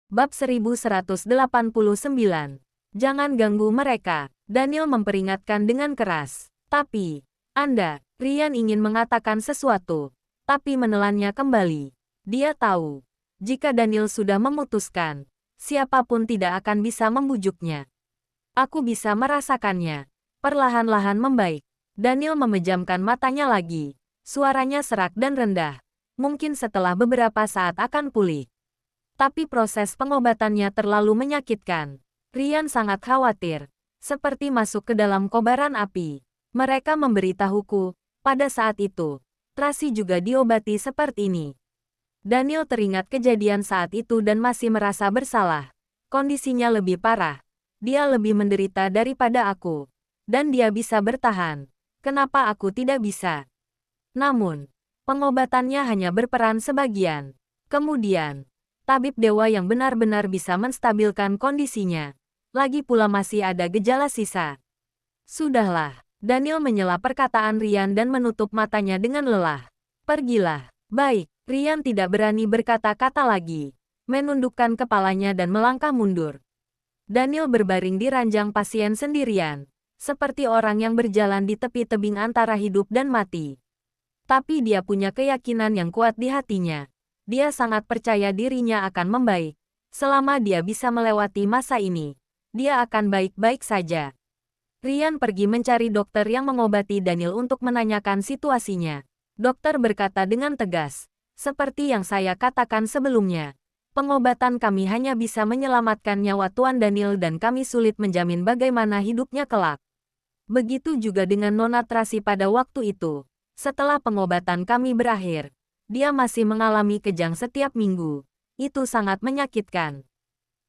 Bab 1189. Jangan ganggu mereka. Daniel memperingatkan dengan keras. Tapi, Anda, Ryan ingin mengatakan sesuatu, tapi menelannya kembali. Dia tahu, jika Daniel sudah memutuskan, siapapun tidak akan bisa membujuknya. Aku bisa merasakannya. Perlahan-lahan membaik. Daniel memejamkan matanya lagi. Suaranya serak dan rendah. Mungkin setelah beberapa saat akan pulih. Tapi proses pengobatannya terlalu menyakitkan. Ryan sangat khawatir. Seperti masuk ke dalam kobaran api. Mereka memberitahuku, pada saat itu, Tracy juga diobati seperti ini. Daniel teringat kejadian saat itu dan masih merasa bersalah. Kondisinya lebih parah. Dia lebih menderita daripada aku. Dan dia bisa bertahan. Kenapa aku tidak bisa? Namun, pengobatannya hanya berperan sebagian. Kemudian, tabib dewa yang benar-benar bisa menstabilkan kondisinya. Lagi pula masih ada gejala sisa. Sudahlah, Daniel menyela perkataan Ryan dan menutup matanya dengan lelah. Pergilah. Baik, Ryan tidak berani berkata-kata lagi. Menundukkan kepalanya dan melangkah mundur. Daniel berbaring di ranjang pasien sendirian. Seperti orang yang berjalan di tepi tebing antara hidup dan mati. Tapi dia punya keyakinan yang kuat di hatinya. Dia sangat percaya dirinya akan membaik. Selama dia bisa melewati masa ini, dia akan baik-baik saja. Ryan pergi mencari dokter yang mengobati Daniel untuk menanyakan situasinya. Dokter berkata dengan tegas, seperti yang saya katakan sebelumnya. Pengobatan kami hanya bisa menyelamatkan nyawa Tuan Daniel dan kami sulit menjamin bagaimana hidupnya kelak. Begitu juga dengan Nona Tracy pada waktu itu. Setelah pengobatan kami berakhir, dia masih mengalami kejang setiap minggu. Itu sangat menyakitkan.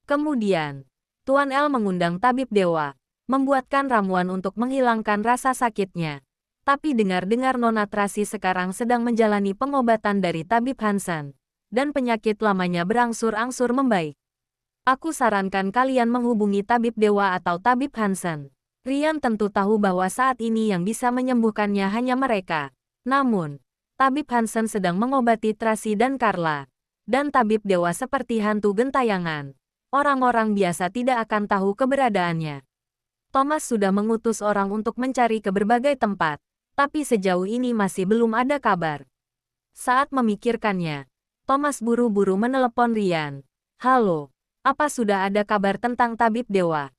Kemudian, Tuan L mengundang tabib dewa, membuatkan ramuan untuk menghilangkan rasa sakitnya. Tapi dengar-dengar Nona Tracy sekarang sedang menjalani pengobatan dari tabib Hansen, dan penyakit lamanya berangsur-angsur membaik. Aku sarankan kalian menghubungi tabib dewa atau tabib Hansen. Ryan tentu tahu bahwa saat ini yang bisa menyembuhkannya hanya mereka. Namun, tabib Hansen sedang mengobati Tracy dan Carla. Dan tabib dewa seperti hantu gentayangan. Orang-orang biasa tidak akan tahu keberadaannya. Thomas sudah mengutus orang untuk mencari ke berbagai tempat. Tapi sejauh ini masih belum ada kabar. Saat memikirkannya, Thomas buru-buru menelepon Ryan. Halo, apa sudah ada kabar tentang tabib dewa?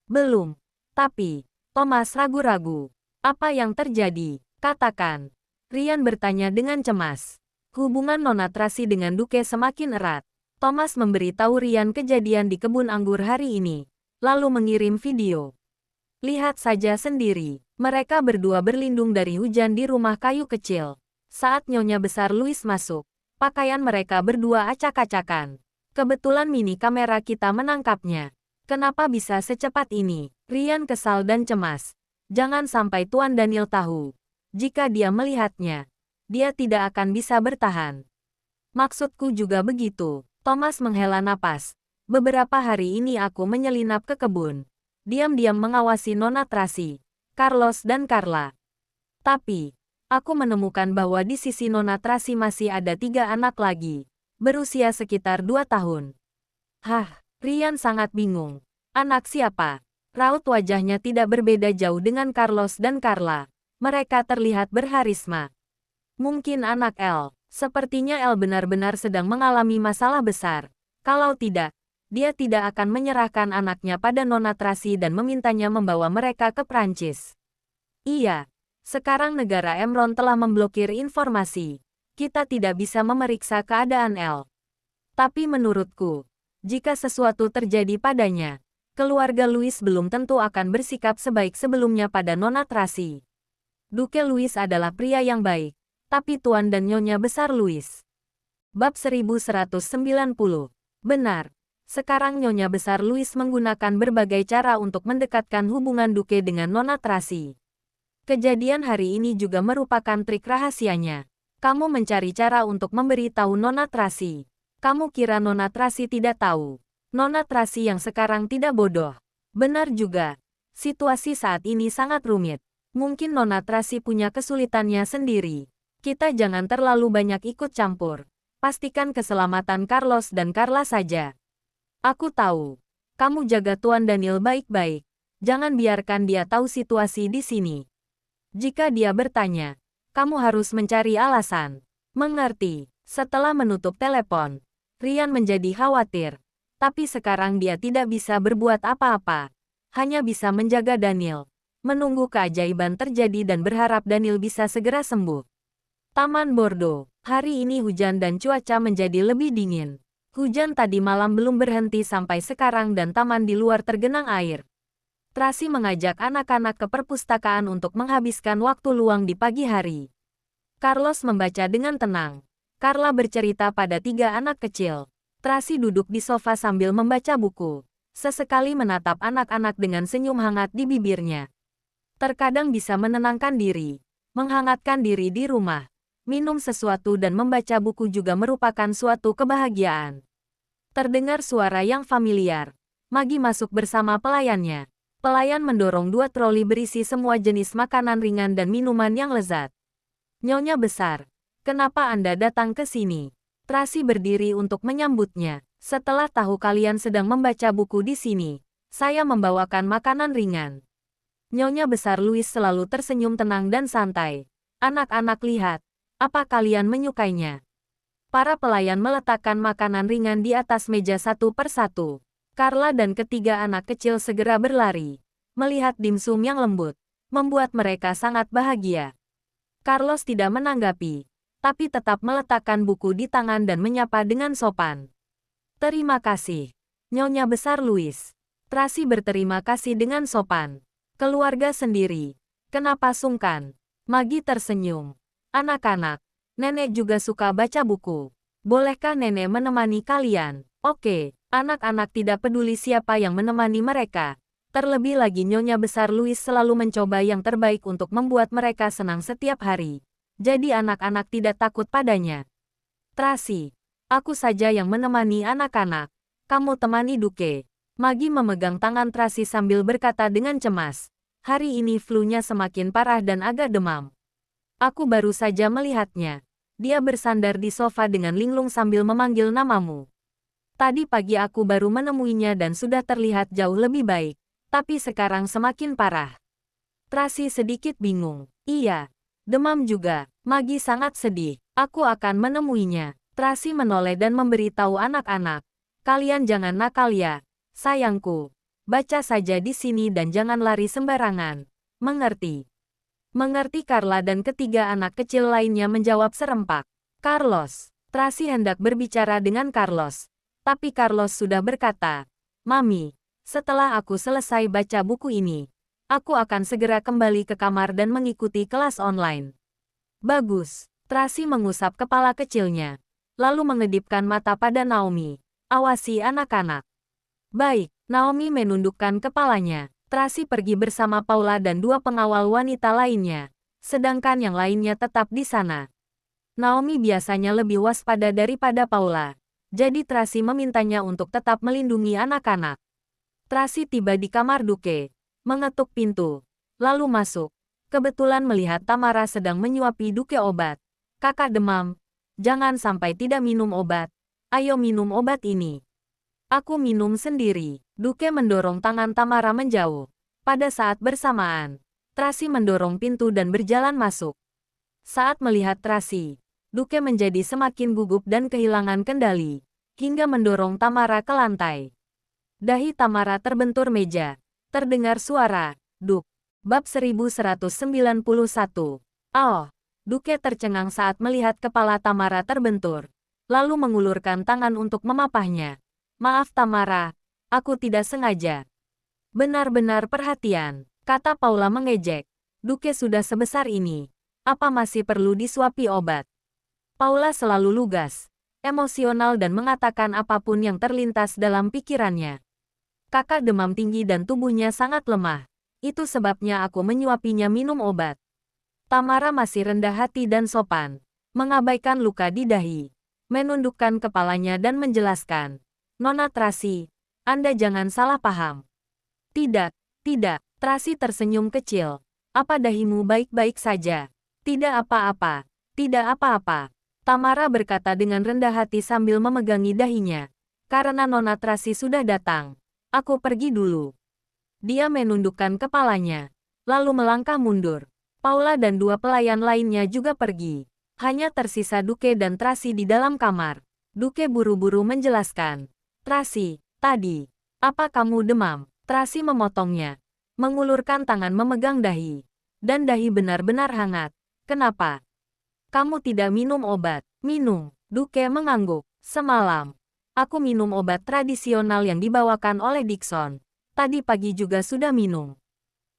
Belum. Tapi, Thomas ragu-ragu. Apa yang terjadi? Katakan. Ryan bertanya dengan cemas. Hubungan Nona Tracy dengan Duke semakin erat. Thomas memberitahu Ryan kejadian di kebun anggur hari ini. Lalu mengirim video. Lihat saja sendiri. Mereka berdua berlindung dari hujan di rumah kayu kecil. Saat Nyonya Besar Louis masuk, pakaian mereka berdua acak-acakan. Kebetulan mini kamera kita menangkapnya. Kenapa bisa secepat ini? Ryan kesal dan cemas. Jangan sampai Tuan Daniel tahu. Jika dia melihatnya, dia tidak akan bisa bertahan. Maksudku juga begitu. Thomas menghela napas. Beberapa hari ini aku menyelinap ke kebun. Diam-diam mengawasi Nona Tracy, Carlos dan Carla. Tapi, aku menemukan bahwa di sisi Nona Tracy masih ada 3 anak lagi. Berusia sekitar 2 tahun. Hah, Ryan sangat bingung. Anak siapa? Raut wajahnya tidak berbeda jauh dengan Carlos dan Carla. Mereka terlihat berharisma. Mungkin anak L. Sepertinya L benar-benar sedang mengalami masalah besar. Kalau tidak, dia tidak akan menyerahkan anaknya pada Nona Tracy dan memintanya membawa mereka ke Prancis. Iya, sekarang negara Emron telah memblokir informasi. Kita tidak bisa memeriksa keadaan L. Tapi menurutku, jika sesuatu terjadi padanya, keluarga Louis belum tentu akan bersikap sebaik sebelumnya pada Nona Tracy. Duke Louis adalah pria yang baik, tapi Tuan dan Nyonya Besar Louis. Bab 1190. Benar, sekarang Nyonya Besar Louis menggunakan berbagai cara untuk mendekatkan hubungan Duke dengan Nona Tracy. Kejadian hari ini juga merupakan trik rahasianya. Kamu mencari cara untuk memberitahu Nona Tracy. Kamu kira Nona Tracy tidak tahu. Nona Tracy yang sekarang tidak bodoh. Benar juga. Situasi saat ini sangat rumit. Mungkin Nona Tracy punya kesulitannya sendiri. Kita jangan terlalu banyak ikut campur. Pastikan keselamatan Carlos dan Carla saja. Aku tahu. Kamu jaga Tuan Daniel baik-baik. Jangan biarkan dia tahu situasi di sini. Jika dia bertanya, kamu harus mencari alasan. Mengerti. Setelah menutup telepon, Ryan menjadi khawatir. Tapi sekarang dia tidak bisa berbuat apa-apa. Hanya bisa menjaga Daniel. Menunggu keajaiban terjadi dan berharap Daniel bisa segera sembuh. Taman Bordeaux. Hari ini hujan dan cuaca menjadi lebih dingin. Hujan tadi malam belum berhenti sampai sekarang dan taman di luar tergenang air. Tracy mengajak anak-anak ke perpustakaan untuk menghabiskan waktu luang di pagi hari. Carlos membaca dengan tenang. Carla bercerita pada 3 anak kecil. Tracy duduk di sofa sambil membaca buku. Sesekali menatap anak-anak dengan senyum hangat di bibirnya. Terkadang bisa menenangkan diri, menghangatkan diri di rumah. Minum sesuatu dan membaca buku juga merupakan suatu kebahagiaan. Terdengar suara yang familiar. Maggie masuk bersama pelayannya. Pelayan mendorong 2 troli berisi semua jenis makanan ringan dan minuman yang lezat. Nyonya besar, kenapa Anda datang ke sini? Tracy berdiri untuk menyambutnya. Setelah tahu kalian sedang membaca buku di sini, saya membawakan makanan ringan. Nyonya besar Louis selalu tersenyum tenang dan santai. Anak-anak lihat, apa kalian menyukainya? Para pelayan meletakkan makanan ringan di atas meja satu persatu. Carla dan ketiga anak kecil segera berlari. Melihat dimsum yang lembut, membuat mereka sangat bahagia. Carlos tidak menanggapi, tapi tetap meletakkan buku di tangan dan menyapa dengan sopan. Terima kasih, Nyonya Besar Louis. Tracy berterima kasih dengan sopan. Keluarga sendiri. Kenapa sungkan? Maggie tersenyum. Anak-anak, nenek juga suka baca buku. Bolehkah nenek menemani kalian? Oke, anak-anak tidak peduli siapa yang menemani mereka. Terlebih lagi Nyonya Besar Louis selalu mencoba yang terbaik untuk membuat mereka senang setiap hari. Jadi anak-anak tidak takut padanya. Tracy, aku saja yang menemani anak-anak. Kamu temani Duke. Maggie memegang tangan Tracy sambil berkata dengan cemas. Hari ini flu-nya semakin parah dan agak demam. Aku baru saja melihatnya. Dia bersandar di sofa dengan linglung sambil memanggil namamu. Tadi pagi aku baru menemuinya dan sudah terlihat jauh lebih baik. Tapi sekarang semakin parah. Tracy sedikit bingung. Iya, demam juga. Maggie sangat sedih. Aku akan menemuinya. Tracy menoleh dan memberitahu anak-anak. Kalian jangan nakal ya, sayangku. Baca saja di sini dan jangan lari sembarangan. Mengerti? Mengerti. Carla dan ketiga anak kecil lainnya menjawab serempak. Carlos. Tracy hendak berbicara dengan Carlos. Tapi Carlos sudah berkata, Mami, setelah aku selesai baca buku ini, aku akan segera kembali ke kamar dan mengikuti kelas online. Bagus. Tracy mengusap kepala kecilnya, lalu mengedipkan mata pada Naomi. Awasi anak-anak. Baik, Naomi menundukkan kepalanya. Tracy pergi bersama Paula dan 2 pengawal wanita lainnya, sedangkan yang lainnya tetap di sana. Naomi biasanya lebih waspada daripada Paula, jadi Tracy memintanya untuk tetap melindungi anak-anak. Tracy tiba di kamar Duke, mengetuk pintu, lalu masuk. Kebetulan melihat Tamara sedang menyuapi Duke obat. Kakak demam, jangan sampai tidak minum obat. Ayo minum obat ini. Aku minum sendiri. Duke mendorong tangan Tamara menjauh. Pada saat bersamaan, Tracy mendorong pintu dan berjalan masuk. Saat melihat Tracy, Duke menjadi semakin gugup dan kehilangan kendali, hingga mendorong Tamara ke lantai. Dahi Tamara terbentur meja. Terdengar suara, duk. Bab 1191. Oh, Duke tercengang saat melihat kepala Tamara terbentur, lalu mengulurkan tangan untuk memapahnya. Maaf Tamara, aku tidak sengaja. Benar-benar perhatian, kata Paula mengejek. Duke sudah sebesar ini. Apa masih perlu disuapi obat? Paula selalu lugas, emosional dan mengatakan apapun yang terlintas dalam pikirannya. Kakak demam tinggi dan tubuhnya sangat lemah. Itu sebabnya aku menyuapinya minum obat. Tamara masih rendah hati dan sopan, mengabaikan luka di dahi, menundukkan kepalanya dan menjelaskan. Nona Tracy, Anda jangan salah paham. Tidak, tidak, Tracy tersenyum kecil. Apa dahimu baik-baik saja? Tidak apa-apa, tidak apa-apa. Tamara berkata dengan rendah hati sambil memegangi dahinya. Karena Nona Tracy sudah datang, aku pergi dulu. Dia menundukkan kepalanya, lalu melangkah mundur. Paula dan dua pelayan lainnya juga pergi. Hanya tersisa Duke dan Tracy di dalam kamar. Duke buru-buru menjelaskan. Tracy, tadi, apa kamu demam? Tracy memotongnya, mengulurkan tangan memegang dahi. Dan dahi benar-benar hangat. Kenapa? Kamu tidak minum obat? Minum. Duke mengangguk. Semalam, aku minum obat tradisional yang dibawakan oleh Dixon. Tadi pagi juga sudah minum.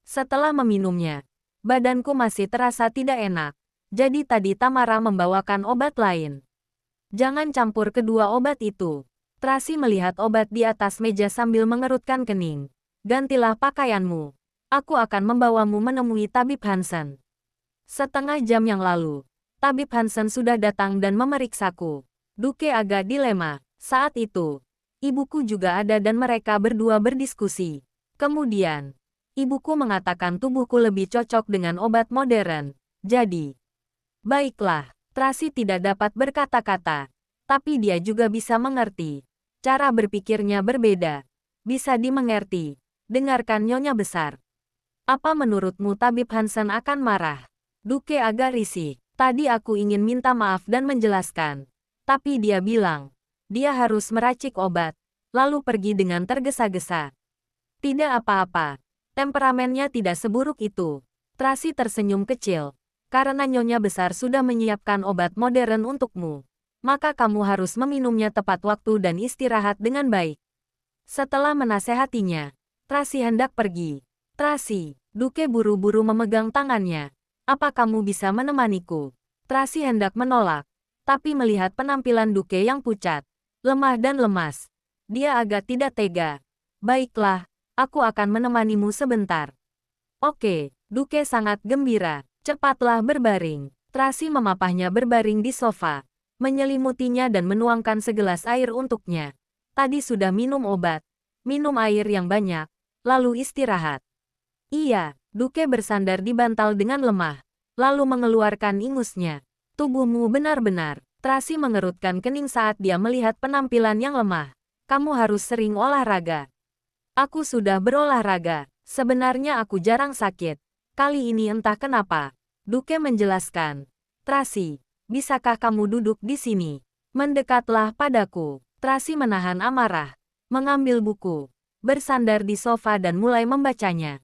Setelah meminumnya, badanku masih terasa tidak enak. Jadi tadi Tamara membawakan obat lain. Jangan campur kedua obat itu. Tracy melihat obat di atas meja sambil mengerutkan kening. Gantilah pakaianmu. Aku akan membawamu menemui Tabib Hansen. Setengah jam yang lalu, Tabib Hansen sudah datang dan memeriksaku. Duke agak dilema. Saat itu, ibuku juga ada dan mereka berdua berdiskusi. Kemudian, ibuku mengatakan tubuhku lebih cocok dengan obat modern. Jadi, baiklah, Tracy tidak dapat berkata-kata. Tapi dia juga bisa mengerti. Cara berpikirnya berbeda. Bisa dimengerti. Dengarkan Nyonya Besar. Apa menurutmu Tabib Hansen akan marah? Duke agak risih. Tadi aku ingin minta maaf dan menjelaskan. Tapi dia bilang, dia harus meracik obat, lalu pergi dengan tergesa-gesa. Tidak apa-apa. Temperamennya tidak seburuk itu. Tracy tersenyum kecil. Karena Nyonya Besar sudah menyiapkan obat modern untukmu, maka kamu harus meminumnya tepat waktu dan istirahat dengan baik. Setelah menasehatinya, Tracy hendak pergi. Tracy, Duke buru-buru memegang tangannya. Apa kamu bisa menemaniku? Tracy hendak menolak, tapi melihat penampilan Duke yang pucat, lemah dan lemas, dia agak tidak tega. Baiklah, aku akan menemanimu sebentar. Oke, Duke sangat gembira. Cepatlah berbaring. Tracy memapahnya berbaring di sofa, menyelimutinya dan menuangkan segelas air untuknya. Tadi sudah minum obat, minum air yang banyak, lalu istirahat. Iya, Duke bersandar di bantal dengan lemah, lalu mengeluarkan ingusnya. Tubuhmu benar-benar. Tracy mengerutkan kening saat dia melihat penampilan yang lemah. Kamu harus sering olahraga. Aku sudah berolahraga. Sebenarnya aku jarang sakit. Kali ini entah kenapa. Duke menjelaskan. Tracy, bisakah kamu duduk di sini? Mendekatlah padaku. Tracy menahan amarah, mengambil buku, bersandar di sofa dan mulai membacanya.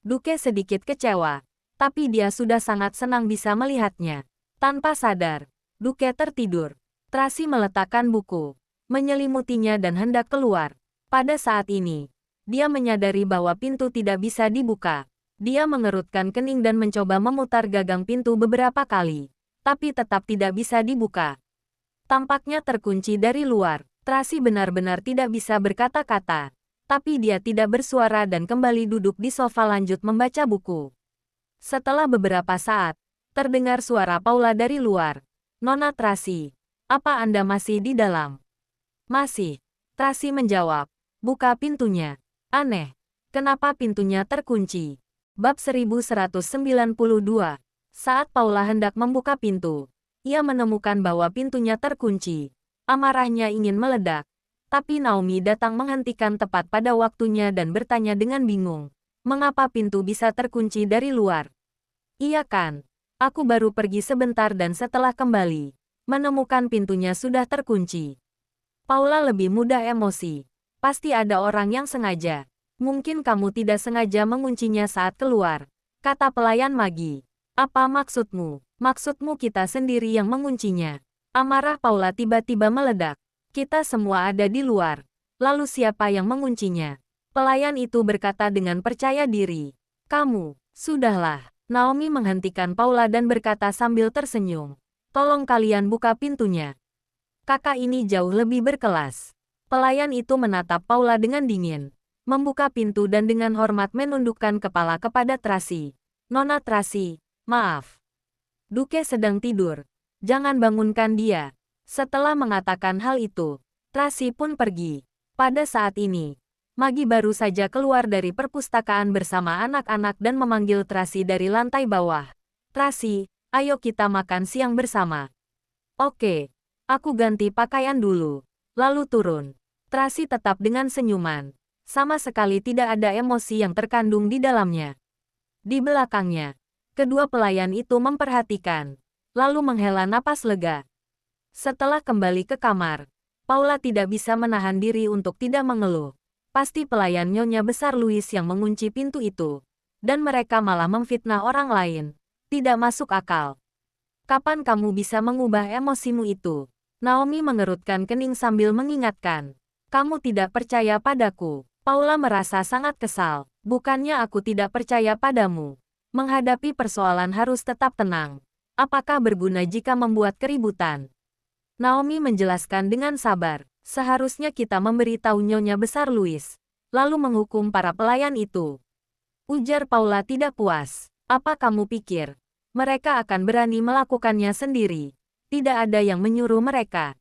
Duke sedikit kecewa, tapi dia sudah sangat senang bisa melihatnya. Tanpa sadar, Duke tertidur. Tracy meletakkan buku, menyelimutinya dan hendak keluar. Pada saat ini, dia menyadari bahwa pintu tidak bisa dibuka. Dia mengerutkan kening dan mencoba memutar gagang pintu beberapa kali, tapi tetap tidak bisa dibuka. Tampaknya terkunci dari luar. Tracy benar-benar tidak bisa berkata-kata. Tapi dia tidak bersuara dan kembali duduk di sofa lanjut membaca buku. Setelah beberapa saat, terdengar suara Paula dari luar. Nona Tracy, apa Anda masih di dalam? Masih. Tracy menjawab. Buka pintunya. Aneh. Kenapa pintunya terkunci? Bab 1192. Saat Paula hendak membuka pintu, ia menemukan bahwa pintunya terkunci. Amarahnya ingin meledak. Tapi Naomi datang menghentikan tepat pada waktunya dan bertanya dengan bingung. Mengapa pintu bisa terkunci dari luar? Iya kan? Aku baru pergi sebentar dan setelah kembali, menemukan pintunya sudah terkunci. Paula lebih mudah emosi. Pasti ada orang yang sengaja. Mungkin kamu tidak sengaja menguncinya saat keluar, kata pelayan Magi. Apa maksudmu? Maksudmu kita sendiri yang menguncinya. Amarah Paula tiba-tiba meledak. Kita semua ada di luar. Lalu siapa yang menguncinya? Pelayan itu berkata dengan percaya diri. Kamu, sudahlah. Naomi menghentikan Paula dan berkata sambil tersenyum. Tolong kalian buka pintunya. Kakak ini jauh lebih berkelas. Pelayan itu menatap Paula dengan dingin. Membuka pintu dan dengan hormat menundukkan kepala kepada Tracy. Nona Tracy, maaf. Duke sedang tidur. Jangan bangunkan dia. Setelah mengatakan hal itu, Tracy pun pergi. Pada saat ini, Magi baru saja keluar dari perpustakaan bersama anak-anak dan memanggil Tracy dari lantai bawah. Tracy, ayo kita makan siang bersama. Oke, aku ganti pakaian dulu, lalu turun. Tracy tetap dengan senyuman. Sama sekali tidak ada emosi yang terkandung di dalamnya. Di belakangnya, kedua pelayan itu memperhatikan, lalu menghela napas lega. Setelah kembali ke kamar, Paula tidak bisa menahan diri untuk tidak mengeluh. Pasti pelayan Nyonya Besar Louis yang mengunci pintu itu. Dan mereka malah memfitnah orang lain. Tidak masuk akal. Kapan kamu bisa mengubah emosimu itu? Naomi mengerutkan kening sambil mengingatkan. Kamu tidak percaya padaku. Paula merasa sangat kesal. Bukannya aku tidak percaya padamu. Menghadapi persoalan harus tetap tenang. Apakah berguna jika membuat keributan? Naomi menjelaskan dengan sabar. Seharusnya kita memberitahu Nyonya Besar Louis, lalu menghukum para pelayan itu. Ujar Paula tidak puas. Apa kamu pikir? Mereka akan berani melakukannya sendiri. Tidak ada yang menyuruh mereka.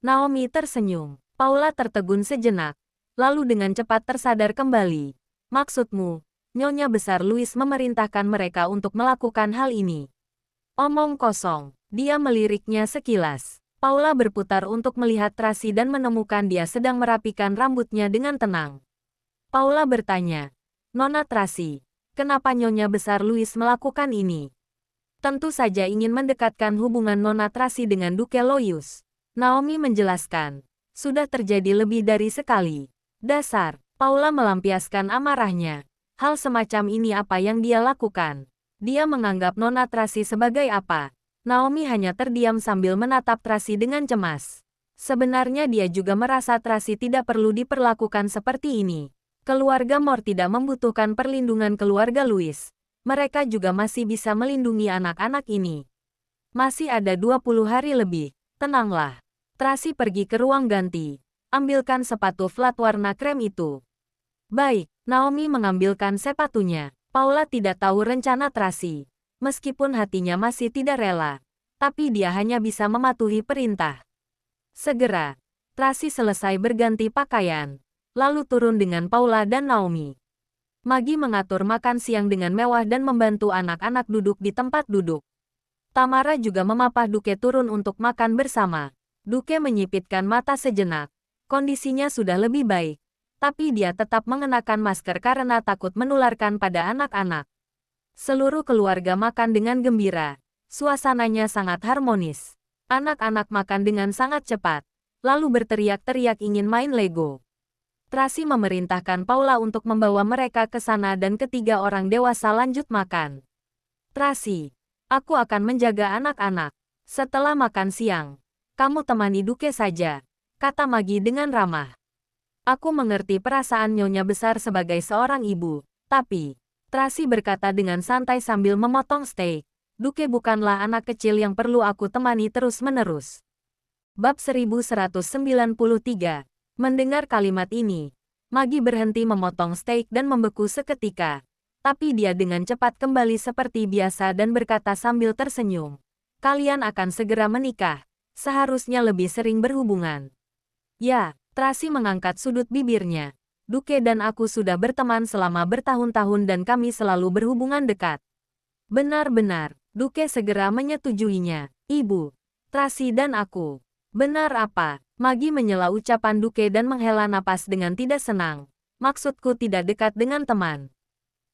Naomi tersenyum. Paula tertegun sejenak. Lalu dengan cepat tersadar kembali. Maksudmu, Nyonya Besar Louis memerintahkan mereka untuk melakukan hal ini. Omong kosong. Dia meliriknya sekilas. Paula berputar untuk melihat Tracy dan menemukan dia sedang merapikan rambutnya dengan tenang. Paula bertanya, Nona Tracy, kenapa Nyonya Besar Louis melakukan ini? Tentu saja ingin mendekatkan hubungan Nona Tracy dengan Duke Loyus. Naomi menjelaskan, sudah terjadi lebih dari sekali. Dasar, Paula melampiaskan amarahnya. Hal semacam ini apa yang dia lakukan? Dia menganggap Nona Tracy sebagai apa? Naomi hanya terdiam sambil menatap Tracy dengan cemas. Sebenarnya dia juga merasa Tracy tidak perlu diperlakukan seperti ini. Keluarga Moore tidak membutuhkan perlindungan keluarga Louis. Mereka juga masih bisa melindungi anak-anak ini. Masih ada 20 hari lebih. Tenanglah. Tracy pergi ke ruang ganti. Ambilkan sepatu flat warna krem itu. Baik, Naomi mengambilkan sepatunya. Paula tidak tahu rencana Tracy. Meskipun hatinya masih tidak rela. Tapi dia hanya bisa mematuhi perintah. Segera, Tracy selesai berganti pakaian. Lalu turun dengan Paula dan Naomi. Maggie mengatur makan siang dengan mewah dan membantu anak-anak duduk di tempat duduk. Tamara juga memapah Duke turun untuk makan bersama. Duke menyipitkan mata sejenak. Kondisinya sudah lebih baik. Tapi dia tetap mengenakan masker karena takut menularkan pada anak-anak. Seluruh keluarga makan dengan gembira. Suasananya sangat harmonis. Anak-anak makan dengan sangat cepat. Lalu berteriak-teriak ingin main Lego. Tracy memerintahkan Paula untuk membawa mereka ke sana dan ketiga orang dewasa lanjut makan. Tracy, aku akan menjaga anak-anak. Setelah makan siang, kamu temani Duke saja, kata Maggie dengan ramah. Aku mengerti perasaan Nyonya Besar sebagai seorang ibu, tapi, Tracy berkata dengan santai sambil memotong steak, Duke bukanlah anak kecil yang perlu aku temani terus-menerus. Bab 1193. Mendengar kalimat ini, Maggie berhenti memotong steak dan membeku seketika. Tapi dia dengan cepat kembali seperti biasa dan berkata sambil tersenyum. Kalian akan segera menikah. Seharusnya lebih sering berhubungan. Ya, Tracy mengangkat sudut bibirnya. Duke dan aku sudah berteman selama bertahun-tahun dan kami selalu berhubungan dekat. Benar-benar, Duke segera menyetujuinya. Ibu, Tracy dan aku. Benar apa? Maggie menyela ucapan Duke dan menghela napas dengan tidak senang. Maksudku tidak dekat dengan teman.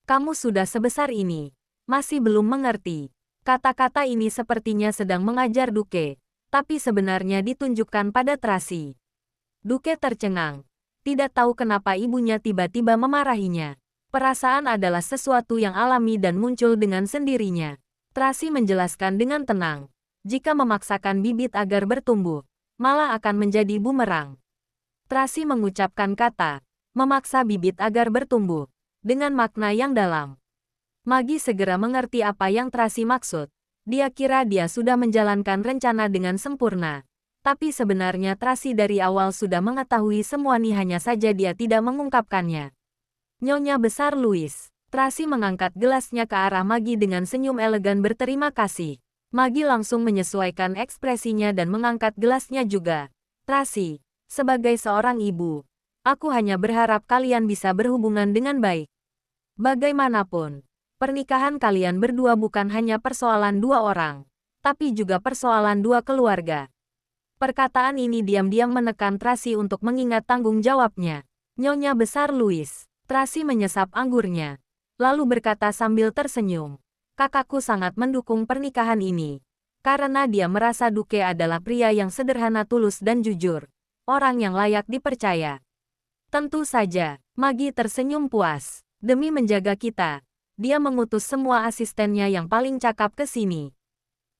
Kamu sudah sebesar ini. Masih belum mengerti. Kata-kata ini sepertinya sedang mengajar Duke. Tapi sebenarnya ditunjukkan pada Tracy. Duke tercengang. Tidak tahu kenapa ibunya tiba-tiba memarahinya. Perasaan adalah sesuatu yang alami dan muncul dengan sendirinya. Tracy menjelaskan dengan tenang. Jika memaksakan bibit agar bertumbuh, malah akan menjadi bumerang. Tracy mengucapkan kata, memaksa bibit agar bertumbuh, dengan makna yang dalam. Maggie segera mengerti apa yang Tracy maksud. Dia kira dia sudah menjalankan rencana dengan sempurna. Tapi sebenarnya Tracy dari awal sudah mengetahui semua ini, hanya saja dia tidak mengungkapkannya. Nyonya Besar Louis. Tracy mengangkat gelasnya ke arah Maggie dengan senyum elegan berterima kasih. Maggie langsung menyesuaikan ekspresinya dan mengangkat gelasnya juga. Tracy, sebagai seorang ibu, aku hanya berharap kalian bisa berhubungan dengan baik. Bagaimanapun, pernikahan kalian berdua bukan hanya persoalan dua orang, tapi juga persoalan dua keluarga. Perkataan ini diam-diam menekan Tracy untuk mengingat tanggung jawabnya. Nyonya besar Louis. Tracy menyesap anggurnya. Lalu berkata sambil tersenyum. Kakakku sangat mendukung pernikahan ini. Karena dia merasa Duke adalah pria yang sederhana, tulus dan jujur. Orang yang layak dipercaya. Tentu saja, Maggie tersenyum puas. Demi menjaga kita, dia mengutus semua asistennya yang paling cakap ke sini.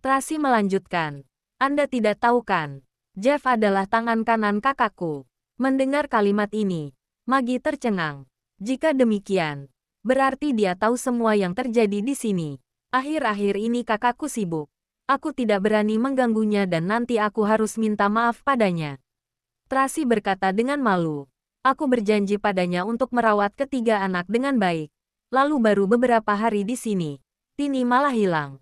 Tracy melanjutkan. Anda tidak tahu kan? Jeff adalah tangan kanan kakakku. Mendengar kalimat ini, Maggie tercengang. Jika demikian, berarti dia tahu semua yang terjadi di sini. Akhir-akhir ini kakakku sibuk. Aku tidak berani mengganggunya dan nanti aku harus minta maaf padanya. Tracy berkata dengan malu. Aku berjanji padanya untuk merawat ketiga anak dengan baik. Lalu baru beberapa hari di sini, Tini malah hilang.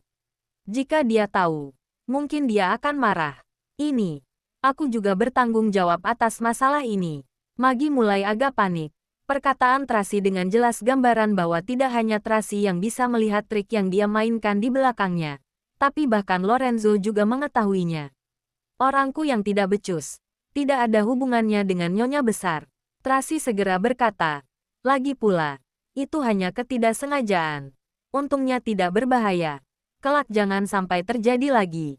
Jika dia tahu, mungkin dia akan marah. Ini, aku juga bertanggung jawab atas masalah ini. Maggie mulai agak panik. Perkataan Tracy dengan jelas gambaran bahwa tidak hanya Tracy yang bisa melihat trik yang dia mainkan di belakangnya, tapi bahkan Lorenzo juga mengetahuinya. Orangku yang tidak becus, tidak ada hubungannya dengan Nyonya besar. Tracy segera berkata, lagi pula, itu hanya ketidaksengajaan. Untungnya tidak berbahaya. Kelak jangan sampai terjadi lagi.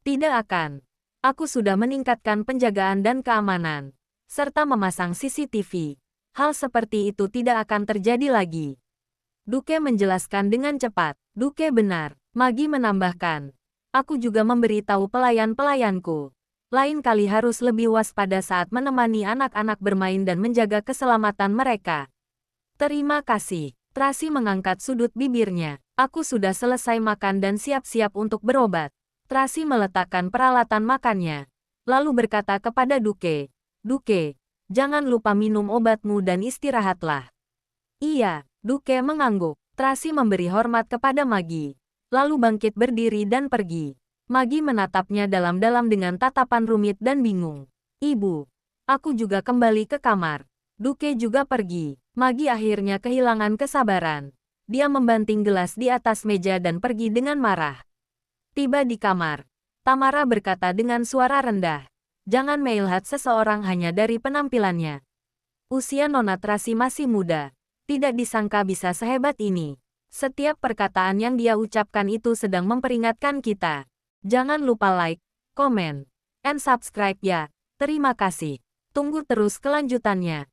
Tidak akan. Aku sudah meningkatkan penjagaan dan keamanan, serta memasang CCTV. Hal seperti itu tidak akan terjadi lagi. Duke menjelaskan dengan cepat. Duke benar, Maggie menambahkan. Aku juga memberitahu pelayan-pelayanku. Lain kali harus lebih waspada saat menemani anak-anak bermain dan menjaga keselamatan mereka. Terima kasih. Tracy mengangkat sudut bibirnya. Aku sudah selesai makan dan siap-siap untuk berobat. Tracy meletakkan peralatan makannya. Lalu berkata kepada Duke. Duke, jangan lupa minum obatmu dan istirahatlah. Iya, Duke mengangguk. Tracy memberi hormat kepada Maggie. Lalu bangkit berdiri dan pergi. Maggie menatapnya dalam-dalam dengan tatapan rumit dan bingung. Ibu, aku juga kembali ke kamar. Duke juga pergi. Maggie akhirnya kehilangan kesabaran. Dia membanting gelas di atas meja dan pergi dengan marah. Tiba di kamar, Tamara berkata dengan suara rendah. Jangan melihat seseorang hanya dari penampilannya. Usia Nona Tracy masih muda. Tidak disangka bisa sehebat ini. Setiap perkataan yang dia ucapkan itu sedang memperingatkan kita. Jangan lupa like, comment, and subscribe ya. Terima kasih. Tunggu terus kelanjutannya.